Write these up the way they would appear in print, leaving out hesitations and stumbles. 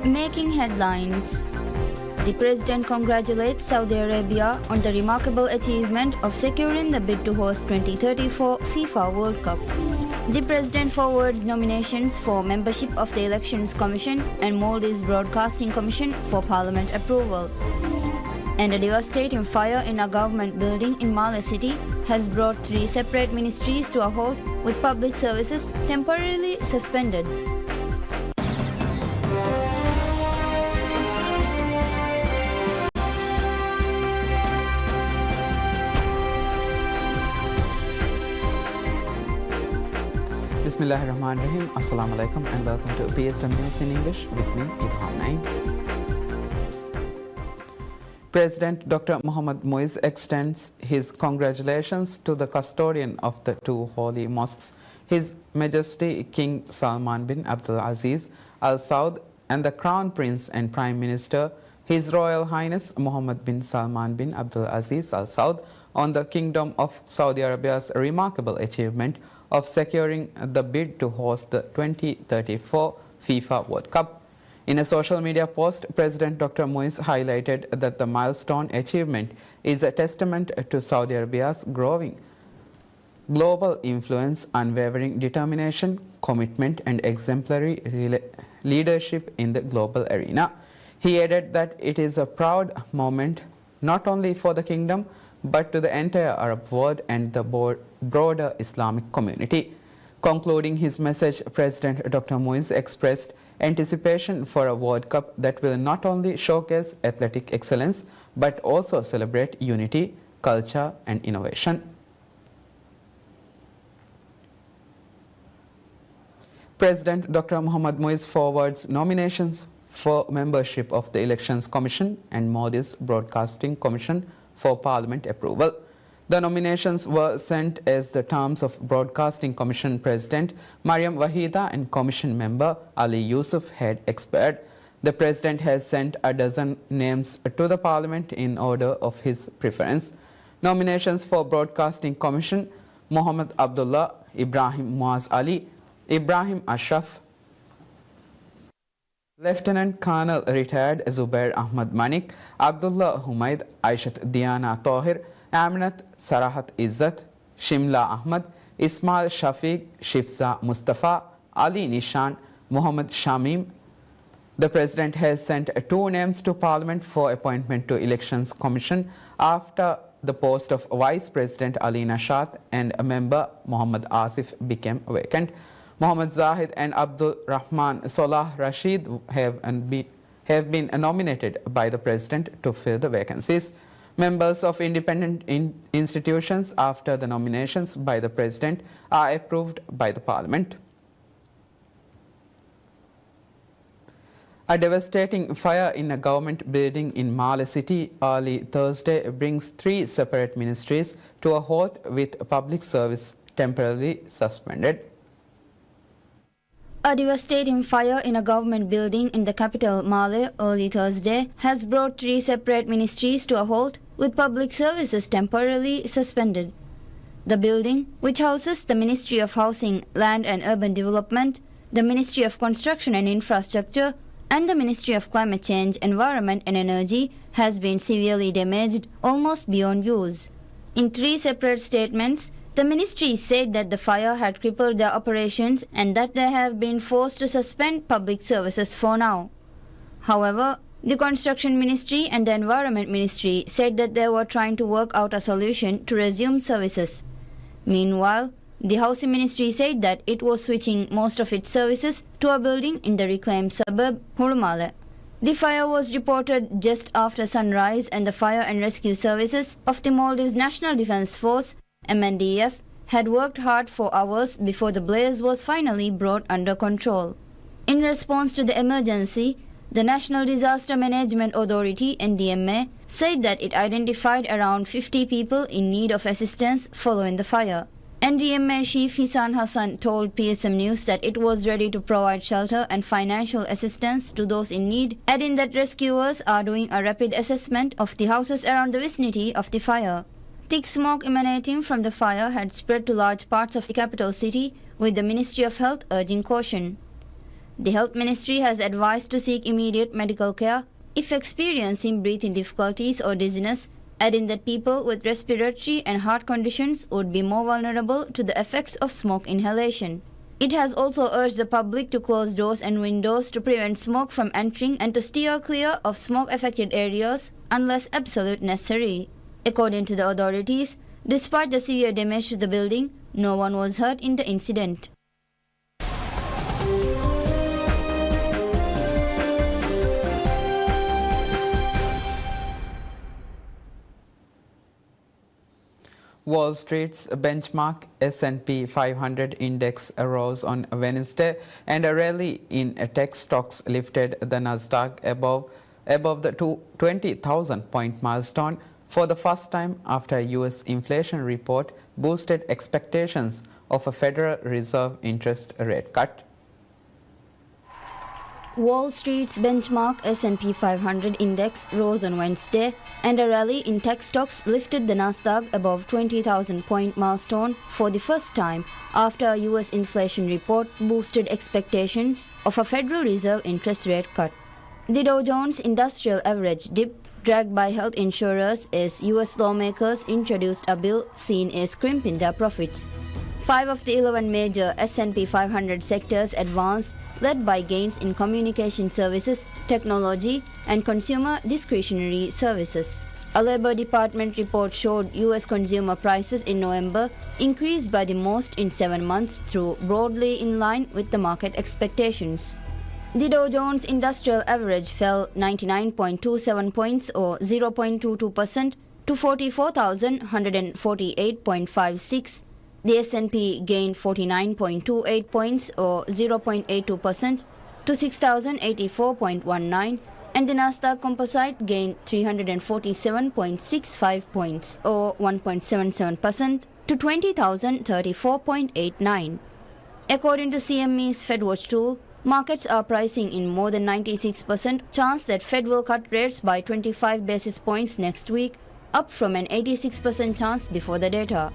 Making headlines. The President congratulates Saudi Arabia on the remarkable achievement of securing the bid to host 2034 FIFA World Cup. The President forwards nominations for membership of the Elections Commission and Maldives Broadcasting Commission for Parliament approval. And a devastating fire in a government building in Male City has brought 3 separate ministries to a halt, with public services temporarily suspended. Bismillahirrahmanirrahim. Assalamu alaikum and welcome to PSM News in English with me, Idham Naim. President Dr. Mohammad Muiz extends his congratulations to the custodian of the 2 holy mosques, His Majesty King Salman bin Abdul Aziz Al Saud, and the Crown Prince and Prime Minister, His Royal Highness Mohammed bin Salman bin Abdul Aziz Al Saud, on the Kingdom of Saudi Arabia's remarkable achievement of securing the bid to host the 2034 FIFA World Cup. In a social media post, President Dr. Muiz highlighted that the milestone achievement is a testament to Saudi Arabia's growing global influence, unwavering determination, commitment, and exemplary leadership in the global arena. He added that it is a proud moment not only for the kingdom but to the entire Arab world and the broader Islamic community. Concluding his message, President Dr. Muiz expressed anticipation for a World Cup that will not only showcase athletic excellence but also celebrate unity, culture, and innovation. President Dr. Mohammad Muiz forwards nominations for membership of the Elections Commission and Maldives Broadcasting Commission for Parliament approval. The nominations were sent as the terms of Broadcasting Commission President Mariam Wahida and Commission member Ali Yusuf had expired. The President has sent a dozen names to the Parliament in order of his preference. Nominations for Broadcasting Commission: Muhammad Abdullah, Ibrahim Muaz Ali, Ibrahim Ashraf, Lieutenant Colonel retired Zubair Ahmad Manik, Abdullah Humaid, Aishat Diana Tahir, Aminat Sarahat Izzat, Shimla Ahmad, Ismail Shafiq, Shifza Mustafa, Ali Nishan, Muhammad Shamim. The President has sent 2 names to Parliament for appointment to Elections Commission after the post of Vice President Ali Nashat and a member Muhammad Asif became vacant. Muhammad Zahid and Abdul Rahman Salah Rashid have been nominated by the President to fill the vacancies. Members of independent institutions after the nominations by the President are approved by the Parliament. A devastating fire in a government building in Male City early Thursday brings 3 separate ministries to a halt, with public service temporarily suspended. A devastating fire in a government building in the capital Male early Thursday has brought 3 separate ministries to a halt, with public services temporarily suspended. The building, which houses the Ministry of Housing, Land and Urban Development, the Ministry of Construction and Infrastructure, and the Ministry of Climate Change, Environment and Energy, has been severely damaged, almost beyond use. In 3 separate statements, the ministry said that the fire had crippled their operations and that they have been forced to suspend public services for now. However, the Construction Ministry and the Environment Ministry said that they were trying to work out a solution to resume services. Meanwhile, the Housing Ministry said that it was switching most of its services to a building in the reclaimed suburb Hurumale. The fire was reported just after sunrise, and the fire and rescue services of the Maldives National Defence Force (MNDF) had worked hard for hours before the blaze was finally brought under control. In response to the emergency, the National Disaster Management Authority (NDMA) said that it identified around 50 people in need of assistance following the fire. NDMA Chief Hisan Hassan told PSM News that it was ready to provide shelter and financial assistance to those in need, adding that rescuers are doing a rapid assessment of the houses around the vicinity of the fire. Thick smoke emanating from the fire had spread to large parts of the capital city, with the Ministry of Health urging caution. The Health Ministry has advised to seek immediate medical care if experiencing breathing difficulties or dizziness, adding that people with respiratory and heart conditions would be more vulnerable to the effects of smoke inhalation. It has also urged the public to close doors and windows to prevent smoke from entering and to steer clear of smoke-affected areas unless absolutely necessary. According to the authorities, despite the severe damage to the building, no one was hurt in the incident. Wall Street's benchmark S&P 500 index rose on Wednesday, and a rally in tech stocks lifted the Nasdaq above the 20,000-point milestone for the first time after a U.S. inflation report boosted expectations of a Federal Reserve interest rate cut. Wall Street's benchmark S&P 500 index rose on Wednesday, and a rally in tech stocks lifted the Nasdaq above 20,000-point milestone for the first time after a U.S. inflation report boosted expectations of a Federal Reserve interest rate cut. The Dow Jones Industrial Average dipped, dragged by health insurers as U.S. lawmakers introduced a bill seen as crimping their profits. 5 of the 11 major S&P 500 sectors advanced, led by gains in communication services, technology, and consumer discretionary services. A Labor Department report showed U.S. consumer prices in November increased by the most in 7 months, through broadly in line with the market expectations. The Dow Jones Industrial Average fell 99.27 points or 0.22% to 44,148.56. The S&P gained 49.28 points or 0.82% to 6,084.19, and the Nasdaq Composite gained 347.65 points or 1.77% to 20,034.89. According to CME's FedWatch tool, markets are pricing in more than 96% chance that Fed will cut rates by 25 basis points next week, up from an 86% chance before the data.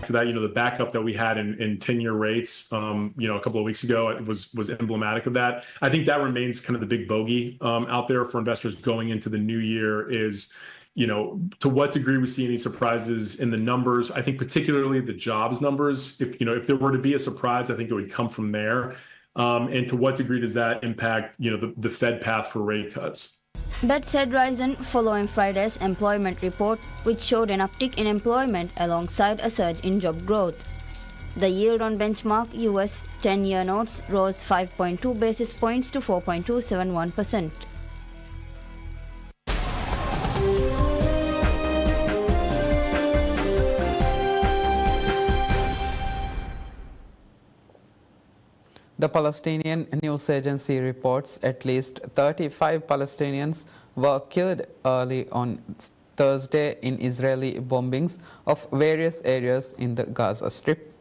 To that, the backup that we had in 10-year rates, a couple of weeks ago, it was emblematic of that. I think that remains kind of the big bogey out there for investors going into the new year is, to what degree we see any surprises in the numbers. I think particularly the jobs numbers. If there were to be a surprise, I think it would come from there. And to what degree does that impact, the Fed path for rate cuts? Bets had risen following Friday's employment report, which showed an uptick in employment alongside a surge in job growth. The yield on benchmark U.S. 10-year notes rose 5.2 basis points to 4.271%. The Palestinian news agency reports at least 35 Palestinians were killed early on Thursday in Israeli bombings of various areas in the Gaza Strip.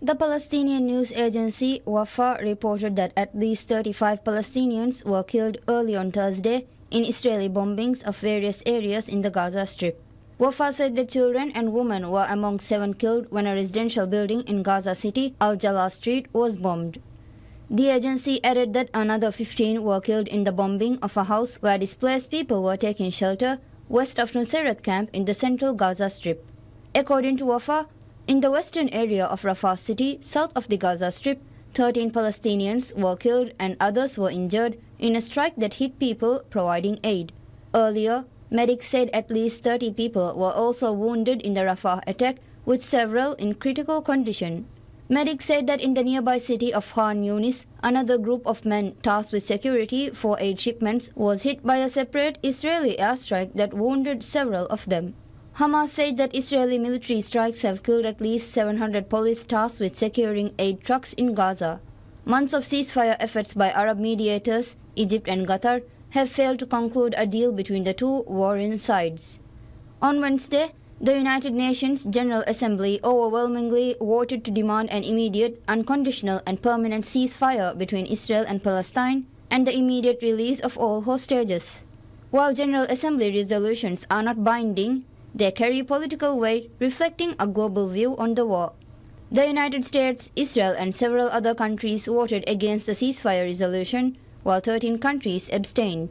The Palestinian news agency Wafa reported that at least 35 Palestinians were killed early on Thursday in Israeli bombings of various areas in the Gaza Strip. Wafa said the children and women were among 7 killed when a residential building in Gaza City, Al-Jalal Street, was bombed. The agency added that another 15 were killed in the bombing of a house where displaced people were taking shelter west of Nusayrat camp in the central Gaza Strip. According to Wafa, in the western area of Rafah city, south of the Gaza Strip, 13 Palestinians were killed and others were injured in a strike that hit people providing aid. Earlier, medics said at least 30 people were also wounded in the Rafah attack, with several in critical condition. Medics said that in the nearby city of Khan Yunis, another group of men tasked with security for aid shipments was hit by a separate Israeli airstrike that wounded several of them. Hamas said that Israeli military strikes have killed at least 700 police tasked with securing aid trucks in Gaza. Months of ceasefire efforts by Arab mediators, Egypt and Qatar, have failed to conclude a deal between the two warring sides. On Wednesday, the United Nations General Assembly overwhelmingly voted to demand an immediate, unconditional and permanent ceasefire between Israel and Palestine and the immediate release of all hostages. While General Assembly resolutions are not binding, they carry political weight, reflecting a global view on the war. The United States, Israel, and several other countries voted against the ceasefire resolution, while 13 countries abstained.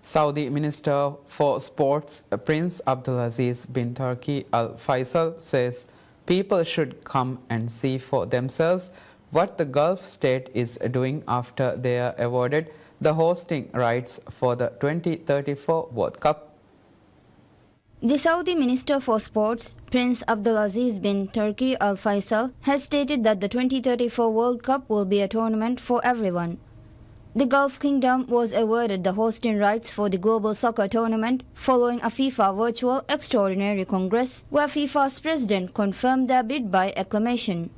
Saudi Minister for Sports Prince Abdulaziz bin Turki Al Faisal says people should come and see for themselves what the Gulf state is doing after they are awarded the hosting rights for the 2034 World Cup. The Saudi Minister for Sports, Prince Abdulaziz bin Turki Al Faisal, has stated that the 2034 World Cup will be a tournament for everyone. The Gulf Kingdom was awarded the hosting rights for the Global Soccer Tournament following a FIFA Virtual Extraordinary Congress, where FIFA's president confirmed their bid by acclamation.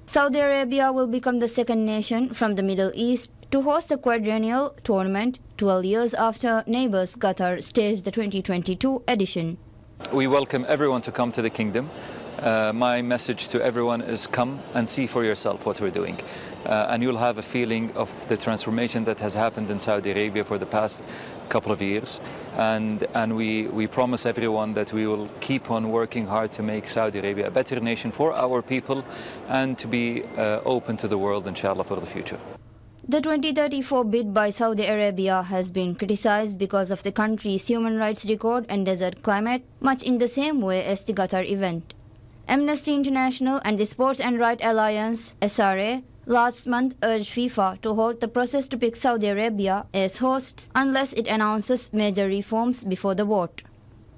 Saudi Arabia will become the second nation from the Middle East to host the quadrennial tournament 12 years after neighbors Qatar staged the 2022 edition. We welcome everyone to come to the kingdom. My message to everyone is come and see for yourself what we're doing. And you'll have a feeling of the transformation that has happened in Saudi Arabia for the past couple of years. And we promise everyone that we will keep on working hard to make Saudi Arabia a better nation for our people and to be open to the world, inshallah, for the future. The 2034 bid by Saudi Arabia has been criticized because of the country's human rights record and desert climate, much in the same way as the Qatar event. Amnesty International and the Sports and Rights Alliance, SRA, last month urged FIFA to hold the process to pick Saudi Arabia as host unless it announces major reforms before the vote.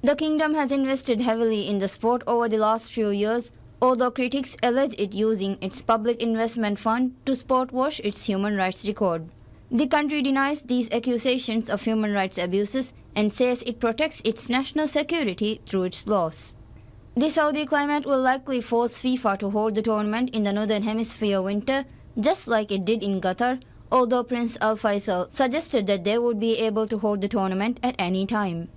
The kingdom has invested heavily in the sport over the last few years, although critics allege it using its public investment fund to sport wash its human rights record. The country denies these accusations of human rights abuses and says it protects its national security through its laws. The Saudi climate will likely force FIFA to hold the tournament in the Northern Hemisphere winter, just like it did in Qatar, although Prince Al Faisal suggested that they would be able to hold the tournament at any time.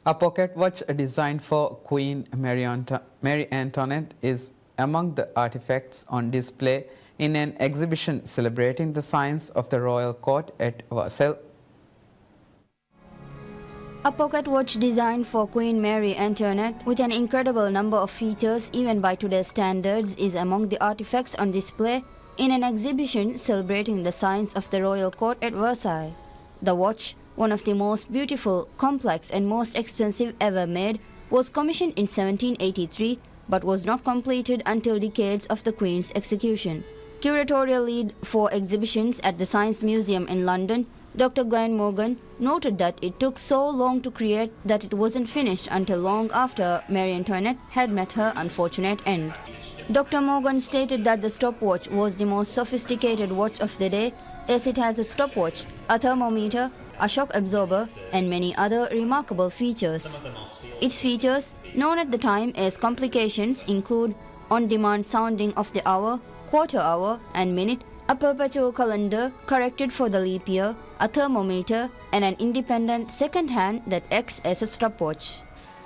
A pocket watch designed for Queen Marie Antoinette is among the artifacts on display in an exhibition celebrating the science of the royal court at Versailles. A pocket watch designed for Queen Marie Antoinette with an incredible number of features even by today's standards is among the artifacts on display in an exhibition celebrating the science of the royal court at Versailles. The watch, one of the most beautiful, complex and most expensive ever made, was commissioned in 1783 but was not completed until decades of the Queen's execution. Curatorial lead for exhibitions at the Science Museum in London, Dr. Glenn Morgan, noted that it took so long to create that it wasn't finished until long after Marie Antoinette had met her unfortunate end. Dr. Morgan stated that the stopwatch was the most sophisticated watch of the day, as it has a stopwatch, a thermometer, a shock absorber, and many other remarkable features. Its features, known at the time as complications, include on-demand sounding of the hour, quarter hour and minute, a perpetual calendar corrected for the leap year, a thermometer, and an independent second hand that acts as a stopwatch.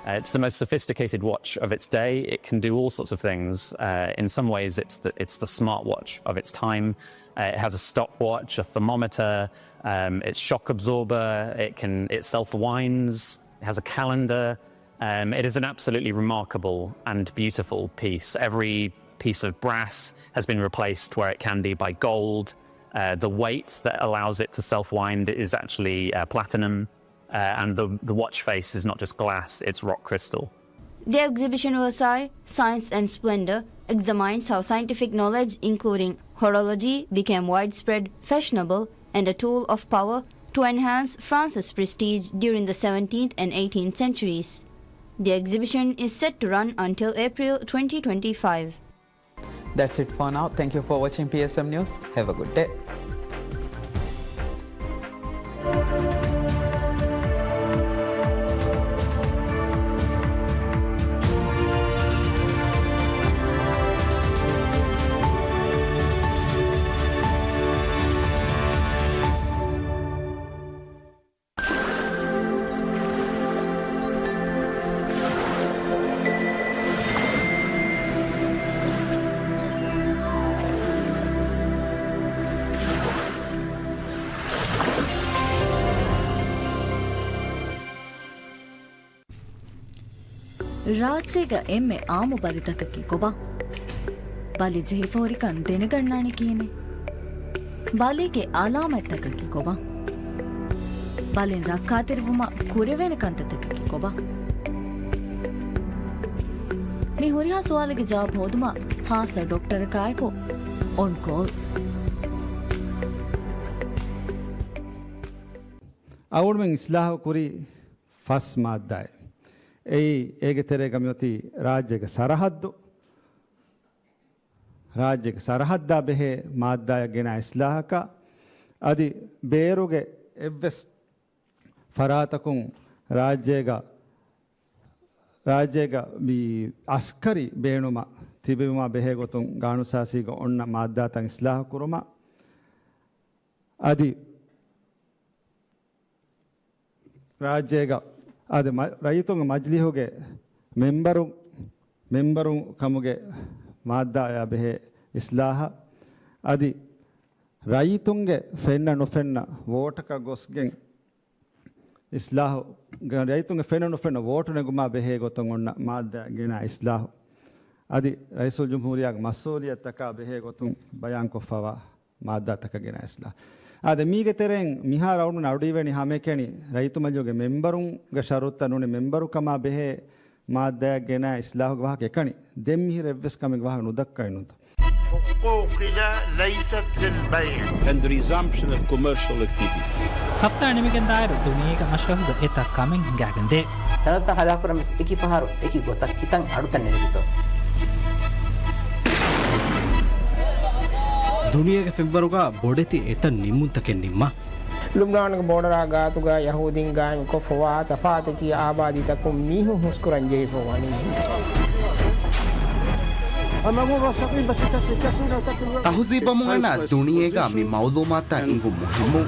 It's the most sophisticated watch of its day. It can do all sorts of things. In some ways, it's the smartwatch of its time. It has a stopwatch, a thermometer, its shock absorber. It self-winds. It has a calendar. It is an absolutely remarkable and beautiful piece. Every piece of brass has been replaced where it can be by gold. The weight that allows it to self-wind is actually platinum. And the watch face is not just glass, it's rock crystal. The exhibition Versailles, Science and Splendor, examines how scientific knowledge, including horology, became widespread, fashionable, and a tool of power to enhance France's prestige during the 17th and 18th centuries. The exhibition is set to run until April 2025. That's it for now. Thank you for watching PSM News. Have a good day. ರಾಜ್ಯಗ ಎಮ್ಮೆ ಆಮು ಬಲಿತಕಕ್ಕೆ ಕೊಬ ಬಲಿ ಜೈಫೋರಿಕನ್ ದೆನಗಣ್ಣಾಣಿ ಕೀನೆ ಬಲಿಗೆ ಅಲಾಮೆತ್ತಕಕ್ಕೆ ಕೊಬ ಬಲಿನ್ ರಕ್ಕಾತಿರುವುಮ ಕುರೆವೇನ ಕಂತತಕಕ್ಕೆ ಕೊಬ ಮಿ ಹುರಿಯಾ ಸುವಾಲಿಗೆ ಜವಾಬ್ ಹೋದುಮ ಹಾಸ doctor ಕಾಯ್ಕೋ on call අවුරුමෙන් ඉස්ලාහ කුරි ෆස් මාද්දාය. එයි ඒගෙ තෙරේ ගමියොති රාජ්‍යක සරහද්දා බෙහෙ මාද්දාය ගෙන ඉස්ලාහක අදි බේරුගේ එව්වෙස් ෆරාතකුන් රාජ්‍යක මී අස්කරි බේනුම තිබෙවුම බෙහෙ ගොතුන් ගානුසාසීක ඔන්න මාද්දාතන් ඉස්ලාහ කුරුම අදි ರಾಜ್ಯಗ ಅದು ರೈತುಂಗ ಮಜ್ಲಿಹುಗೆ ಮೆಂಬರು ಕಮುಗೆ ಮಾದ್ದಾಯ ಬೆಹೆ ಇಸ್ಲಾಹ ಅದಿ ರೈತುಂಗೆ ಫೆನ್ನ ನುಫೆನ್ನ ವೋಟಕ ಗೊಸ್ಗೆ ಇಸ್ಲಾಹು ರೈತುಂಗೆ ಫೆನ್ನ ನುಫೆನ್ನ ವೋಟನೆಗುಮ ಬೆಹೆ ಗೊತ್ತೊಂಗೊಣ್ಣ ಮಾದ್ದ ಗಿಣ ಇಸ್ಲಾಹು ಅದಿ ರೈಸುಲ್ ಜುಮ್ಹೂರಿಯಾಗ ಮಸೂಲಿಯತ್ತಕ ಬೆಹೆ ಗೊತ್ತು ಬಯಾನ್ ಕೊಫವ ಮಾದ್ದಾತಕ ಗಿಣ ಇಸ್ಲಾಹ ಆದ ಮೀಗೆ ತೆರೆಂಗ್ ಮಿಹಾರ ಅವನು ನಡುವೆನಿ ಹಾಮೇಕೆಣಿ ರೈತು ಮಜೋಗೆ ಮೆಂಬರುಂಗ ಶರುತ್ತ ನುನೆ ಮೆಂಬರು ಕಮ ಬೆಹೆ ಮಾದ್ದೆಗೆನ ಇಸ್ಲಾಹು ವಾಹಕ ಎಕಣಿ ದೆಮ್ಮಿಹಿರ ಎವ್ವೆಸ್ ಕಮಿಗೆ ವಾಹಕ ನುದಕ್ಕೈನುಂತ حقوقنا ليست للبيع and the resumption of commercial activity. hafta nimigen dairo duniyega mashrahuga eta kamen gagande tadata hadakuram eki faharu eki gotak kitan adutan nerito ದುನಿಯಾಗೆ ಫೆಬ್ರವರಿಗ ಬೊಡೆತಿ ಎತ ನಿಮ್ಮುಂತಕೆ ನಿಮ್ಮ ಲುಬ್ನಾನ್ಗೆ ಬೋರ್ಡರ್ ಆಗಾತುಗ ಯಹೂದಿನ್ ಗಾಯಂ ಕೊ ಫವಾತ ಫಾತಕಿ ಆಬಾದಿ ತಕು ಮೀಹು ಹುಸ್ಕುರನ್ ಜೈ ಫವಾನಿ ತಹುಜೀಬ ಮುಂಗನ ದುನಿಯೆಗ ಮಿ ಮೌಲೂಮಾತ ಇಂಗು ಮುಹಿಮ್ಮು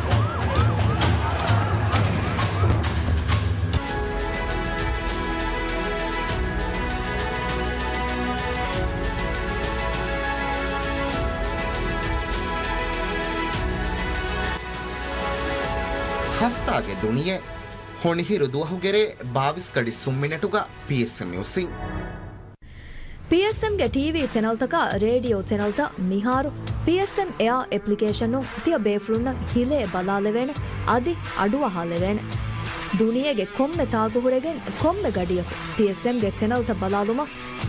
ಹಫ್ತಾಗೆ ದುನಿಯೆ ಹೊಣಿಹಿರು ದುವಹುಗೆರೆ 22 ಕಡಿ ಸುಮ್ಮಿನೆಟುಗ PSM ಮ್ಯೂಸಿಂಗ್ PSM ಗೆ ಟಿವಿ ಚಾನೆಲ್ ತಕ ರೇಡಿಯೋ ಚಾನೆಲ್ ತ ಮಿಹಾರು PSM ಏರ್ ಅಪ್ಲಿಕೇಶನ್ ತಿಯ ಬೇಫ್ರುನ್ನ ಹಿಲೆ ಬಲಾಲೆವೆನೆ ಅದಿ ಅಡುವ ಹಾಲೆವೆನೆ ದುನಿಯೆಗೆ ಕೊಮ್ಮೆ ತಾಗುಹುರೆಗೆ ಕೊಮ್ಮೆ ಗಡಿಯ PSM ಗೆ ಚಾನೆಲ್ ತ ಬಲಾಲುಮ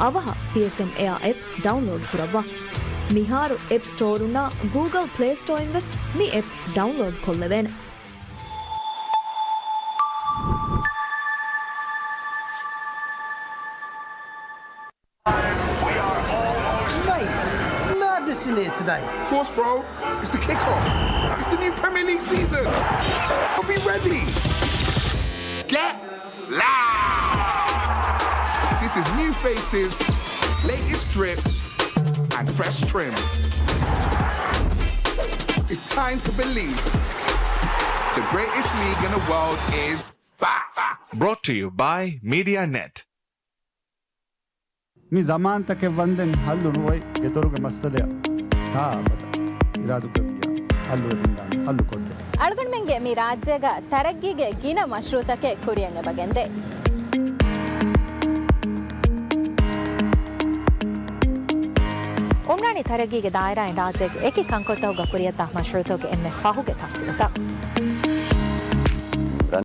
ಅವಹ PSM ಏರ್ ಆಪ್ ಡೌನ್ಲೋಡ್ ಕುರವ್ವ ಮಿಹಾರು ಆಪ್ ಸ್ಟೋರ್ ಉನ್ನ ಗೂಗಲ್ ಪ್ಲೇ ಸ್ಟೋರ್ ಇನ್ವೆಸ್ ಮಿ ಆಪ್ ಡೌನ್ಲೋಡ್ ಕೊಲ್ಲವೆನೆ In here today. Of course, bro. It's the kickoff. It's the new Premier League season. I'll be ready. Get loud. This is new faces, latest drip, and fresh trims. It's time to believe the greatest league in the world is back. Brought to you by MediaNet. ಮಿ ಜಮಾನ್ ತಕ್ಕೆ ವಂದೆನ್ ಹಲ್ಲು ನುವೈ ಗೆದರುಗೆ ಮಸ್ಸಲೆಯ ತಾಬದ ಇರಾದು ಕವಿಯ ಹಲ್ಲು ರಿಂದಾಣ ಹಲ್ಲು ಕೊದ್ದೆ ಅಳಗಣ್ಮೆಂಗೆ ಮಿ ರಾಜ್ಯಗ ತರಗ್ಗಿಗೆ ಗಿನ ಮಶ್ರೂತಕ್ಕೆ ಕುರಿಯಂಗೆ ಬಗೆಂದೆ ಉಮ್ರಾಣಿ ತರಗ್ಗಿಗೆ ದಾಯರಾ ರಾಜ್ಯಗೆ ಏಕಿ ಕಂಕೊತೌಗ ಕುರಿಯತ್ತ ಮಶ್ರೂತೋಗೆ ಎಮ್ಮೆ ಫಹುಗೆ ತಫ್ಸಿಲತ